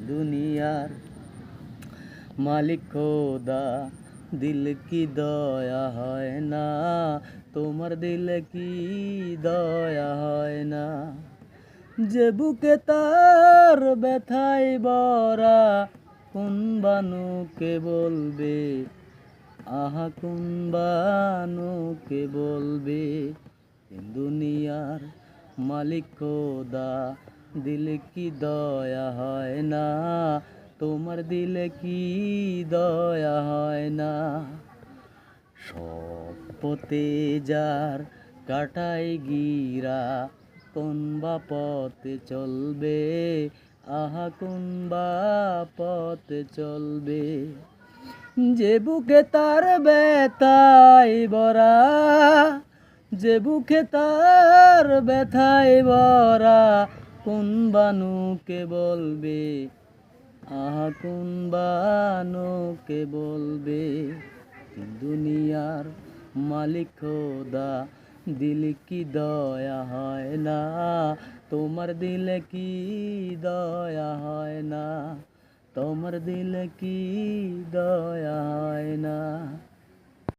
দুনিয়ার মালিক খোদা, দিল কি দয়া হয় না, তোমার দিলে কি দয়া হয় না। যে বুকে তার ব্যথায় ভরা, কোন বানুকে বলবে, আহা কোন বানুকে বলবে। দুনিয়ার মালিক খোদা, দিলে কি দয়া হয় না, তোমার দিলে কি দয়া হয় না। সব পথে যার কাটাই গিরা, কোন বা পথে চলবে, আহা কোন বা পথে চলবে। যে বুকে তার ব্যথায় ভরা, যে বুকে তার ব্যথায় ভরা, কোন বানুকে বলবে, আহা কোন বানুকে বলবে। দুনিয়ার মালিক খোদা, দিলে কি দয়া হয় না, তোমার দিলে কি দয়া হয় না, তোমার দিলে কি দয়া হয় না।